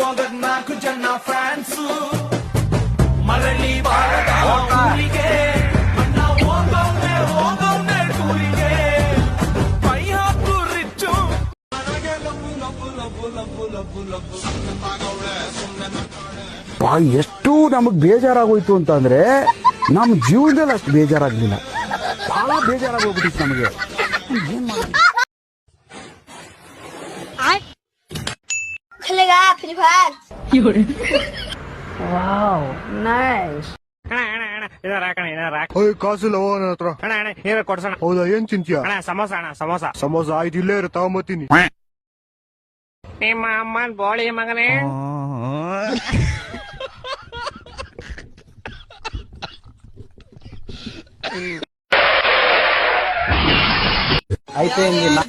ಹೋಗದ್ 4 ಜನ ಫ್ಯಾನ್ಸು ಮರಳಿ ಬಾರದ ಊರಿಗೆ ಅಣ್ಣ ಹೋಗವ್ನೆ ಟೂರಿಗೆ ಕೈ ಹಾಕು ರಿಚ್ಚು ನನಗೆ ಲಬ್ಬು ಲಬ್ಬು ಲಬ್ಬು ಲಬ್ಬು ಲಬ್ಬು ಲಬ್ಬು ಎಷ್ಟು ನಮಗ್ ಬೇಜಾರಾಗೋಯ್ತು ಅಂತಂದ್ರೆ ನಮ್ ಜೀವನದಲ್ಲಿ ಅಷ್ಟು ಬೇಜಾರಾಗ್ಲಿಲ್ಲ, ಬಹಳ ಬೇಜಾರಾಗೋಗ್ಬಿಟ್ಟಿತ್ತು ನಮಗೆ. ಏನ್ ಮಾಡೋದು? खेलेगा फ्री फायर। Wow nice. ಕಾಸಿಲ್ಲ ನನ್ನ ಹತ್ರ. ಏನ ಕೊಡ್ಸೋಣ? ಹೌದಾ, ಏನ್ ತಿಂತೀಯ? ಸಮೋಸ ಅಣ್ಣ, ಸಮೋಸ. ಸಮೋಸ ಆಯ್ತು, ಇಲ್ಲೇ ಇರು, ತಗೊಂಬತ್ತೀನಿ. ನಿಮ್ಮ ಅಮ್ಮನ್ ಬೋಳಿ ಮಗನೇ.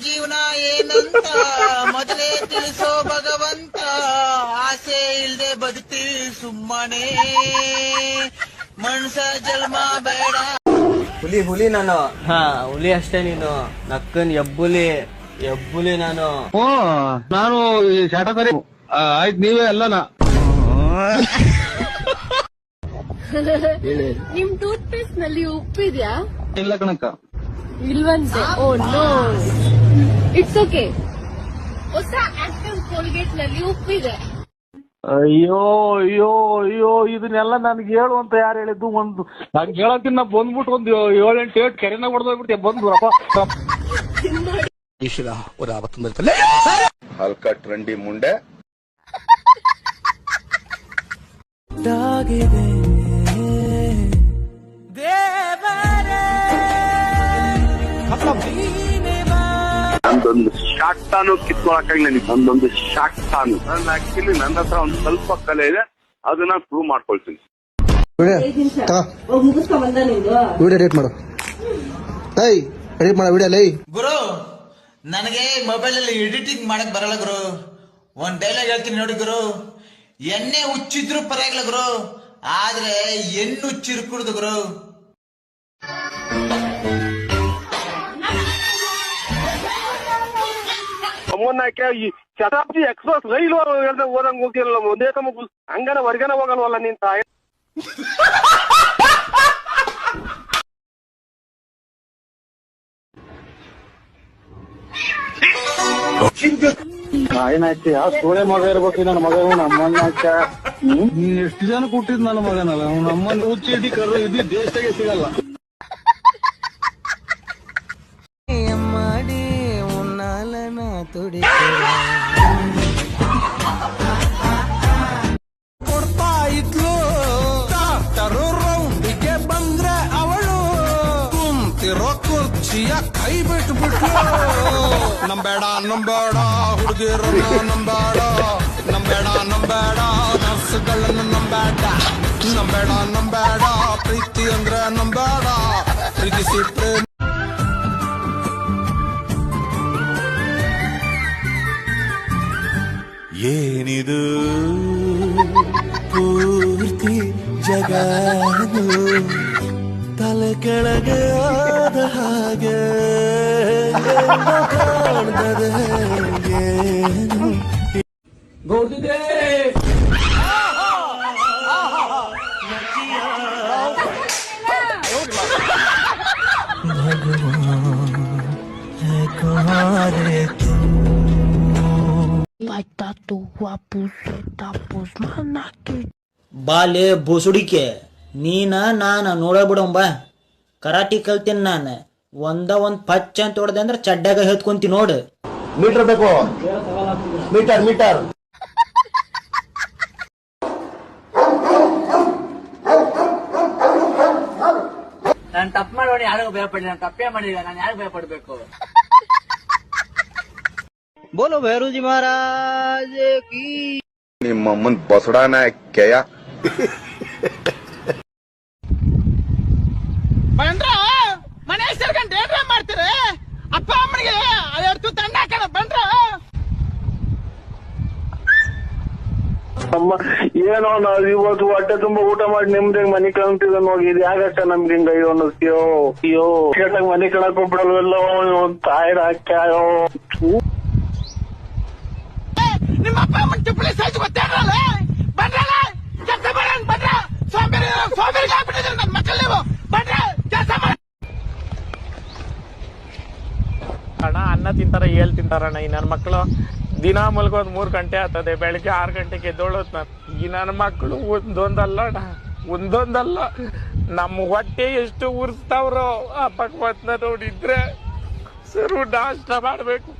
ಜೀವನ ಏನಂತ ಮೊದಲೇ ತಿಳಿಸೋ ಭಗವಂತ, ಆಸೆ ಇಲ್ದೆ ಬದುಕ್ತೀವಿ ಸುಮ್ಮನೆ, ಮನ್ಸ ಜನ್ಮ ಬೇಡ. ಹುಲಿ ನಾನು. ಹುಲಿ ಅಷ್ಟೇ ನೀನು. ನಕ್ಕನ್ ಎಬ್ಬುಲಿ ನಾನು. ನಾನು ಶಾಟಕರಿ. ಆಯ್ತು, ನೀವೇ ಅಲ್ಲನಾ? ನಿಮ್ ಟೂತ್ ಪೇಸ್ಟ್ ನಲ್ಲಿ ಉಪ್ಪಿದ್ಯಾ? ಇಲ್ಲ ಕಣಕ್ಕ. ಇಲ್ವಂತೆ. Oh no, it's okay. ಹೊಸ ಆಕ್ಟಿವ್ ಕೋಲ್ಗೇಟ್ ನಲ್ಲಿ ಉಪ್ಪಿದೆ. ಅಯ್ಯೋ ಅಯ್ಯೋ ಅಯ್ಯೋ, ಇದನ್ನೆಲ್ಲ ನನ್ಗೆ ಹೇಳು ಅಂತ ಯಾರು ಹೇಳಿದ್ದು? ಒಂದು ನಾನು ಹೇಳಕ್ಕಿನ್ನ ಬಂದ್ಬಿಟ್ಟು ಒಂದು 7-8 ಏಟ್ ಕೆರೆನ ಹೊಡೆದೋಗ್ಬಿಟ್ಟೆ ಬಂದು. ಹಲ್ಕ ಟ್ರೆಂಡಿ ಮುಂಡೆ ನಂದೊಂದು ಶಾರ್ಟ್ ತಾನು ಕಿತ್ಕೊಳಕ್ಕಾಗಿಲ್ಲ, ನಂದೊಂದು ಶಾರ್ಟ್ ತಾನು. ನನ್ನ ಆಕ್ಚುಲಿ ನನ್ನ ಹತ್ರ ಒಂದು ಸ್ವಲ್ಪ ಕಲೆ ಇದೆ, ಅದನ್ನ ಪ್ರೂವ್ ಮಾಡ್ಕೊಳ್ತೀನಿ. ವಿಡಿಯೋ ರೇಟ್ ಮಾಡು. ರೇಟ್ ಮಾಡ ವಿಡಿಯೋ ಲೈ. ಗುರು, ನನಗೆ ಮೊಬೈಲ್ ಅಲ್ಲಿ ಎಡಿಟಿಂಗ್ ಮಾಡಕ್ ಬರಲ್ಲ ಗುರು. ಒಂದ್ ಡೈಲಾಗ್ ಹೇಳ್ತೀನಿ ನೋಡಿ ಗುರು. ಎಣ್ಣೆ ಹುಚ್ಚಿದ್ರು ಪರವಾಗಿಲ್ಲ ಗುರು, ಆದ್ರೆ ಹೆಣ್ಣು ಹುಚ್ಚಿರ್ಕೂಡ್ದು ಗುರು. ಅಮ್ಮನ್ನಕ್ಕೆ ಈ ಶತಾಬ್ದಿ ಎಕ್ಸ್ಪ್ರೆಸ್ ರೈಲು ಓದಂಗ್ ಹೋಗ್ತಿರಲ್ಲ, ಒಂದೇ ಸಮ ಹಂಗನ ಹೊರಗನ ಹೋಗಲ್ವಲ್ಲ ನಿನ್ ತಾಯಿ. ಏನಾಯ್ತು? ಯಾವ ಸೋಳೆ ಮಗ ಇರ್ಬೇಕು ನನ್ನ ಮಗ. ನಮ್ಮನ್ನ ನೀನ್ ಎಷ್ಟು ಜನ ಕೊಟ್ಟಿದ್ ನನ್ನ ಮಗನಲ್ಲ, ನಮ್ಮನ್ನ ಹುಚ್ಚಿ ಕರ್ರ ಇದು ದೇಶದಾಗೆ ಸಿಗಲ್ಲ. ಮಾಡಿ ಉನ್ನಾಲನ ತುಡಿ ಕೊಡ್ತಾ ಇದ್ಲು ಡಾಕ್ಟರು ರೌಂಡಿಗೆ ಬಂದ್ರೆ ಅವಳು ಕುಂತಿರೋ ಕುರ್ಚಿಯ ಕೈ ಬಿಟ್ಬಿಟ್ಲು. ನಂಬೇಡ ಹುಡುಗಿರನ್ನ ನಂಬೇಡ ನರ್ಸ್ಗಳನ್ನ ನಂಬೇಡ ಪ್ರೀತಿ ಅಂದ್ರೆ ನಂಬೇಡ, ಪ್ರೀತಿಸಿ ಪ್ರೇಮ. ಏನಿದು ಪೂರ್ತಿ ಜಗನು ತಲೆ ಕೆಳಗೆ ಆದ ಹಾಗೆ ಕಾಣ್ತದೆ ಏನು ಗೌಡಿದೆ. ಬಾಲೆ ಬೋಸುಡಿಕೆ ನೀನ ನಾನ ನೋಡಬಿಡಂಬ. ಕರಾಟಿ ಕಲ್ತೀನಿ ನಾನು. ಒಂದ್ ಪಚ್ಚ ಅಂತ ಹೊಡೆದೆ ಅಂದ್ರೆ ಚಡ್ಡಾಗ ಹೇಳ್ಕೊಂತಿ ನೋಡು. ಮೀಟರ್ ಬೇಕು, ಮೀಟರ್. ನಾನು ತಪ್ಪು ಮಾಡೋಣ, ಯಾರಿಗೂ ಭಯಪಡಿ. ನಾನು ತಪ್ಪೇ ಮಾಡಿಲ್ಲ, ನಾನು ಯಾರಿಗೆ ಭಯಪಡ್ಬೇಕು? ಬೋಲೋ ಭೈರೂಜಿ ಮಹಾರಾಜ್ ಕೀ. ನಿಮ್ಮ ಅಮ್ಮನ್ ಬಸಡಾನ ಕೆಯ ಬಂದ್ರ ಮನೆ ಸೇರ್ಕೊಂಡು ಏನ್ರ ಮಾಡ್ತೀರಿ? ಅಪ್ಪ ಅಮ್ಮನಿಗೆ ಅದೆರಡು ತಂಡ ಹಾಕೋಣ ಬಂದ್ರ. ಅಮ್ಮ ಏನೋ ನಾವ್ ಇವತ್ತು ಹೊಟ್ಟೆ ತುಂಬಾ ಊಟ ಮಾಡಿ ನಿಮ್ದಾಗ ಮನೆ ಕಾಣ್ತಿದ ನೋಡಿ. ಇದು ಯಾಕಷ್ಟ ನಮ್ಗೆ ಹಿಂಗ ಅಯ್ಯೋ ಅನ್ನಿಸ್ತೀಯೋ? ಅಯ್ಯೋ ಕೇಟಾಗ ಮನೆ ಕಣಕ್ ಹೋಗ್ಬಿಡಲ್ವಲ್ಲೋ, ತಾಯಿರ ಹಾಕ್ಯಾಯೋ. ನಿಮ್ಮ ಅಪ್ಪ ಅಮ್ಮನ ಚಪ್ಪಲಿ ಸೈಜ್ ಗೊತ್ತಾಗಲ್ಲ. ಅಣ್ಣ ಅನ್ನ ತಿಂತಾರ ಏಳ್ ತಿಂತಾರಣ್ಣ ಈ ನನ್ನ ಮಕ್ಕಳು ದಿನ ಮಲ್ಗೋದ್ 3 ಗಂಟೆ ಆಗ್ತದೆ, ಬೆಳಿಗ್ಗೆ 6 ಗಂಟೆಗೆ ಎದ್ದೋಳೋದ್ ನಾನು. ಈ ನನ್ನ ಮಕ್ಕಳು ಒಂದೊಂದಲ್ಲ ಅಣ್ಣ, ಒಂದೊಂದಲ್ಲ, ನಮ್ಮ ಹೊಟ್ಟೆ ಎಷ್ಟು ಉರ್ಸ್ತಾವ್ರೋ ಆ ಭಗವಂತನ ನೋಡಿದ್ರೆ ಸರು ನಾಷ್ಟ ಮಾಡ್ಬೇಕು.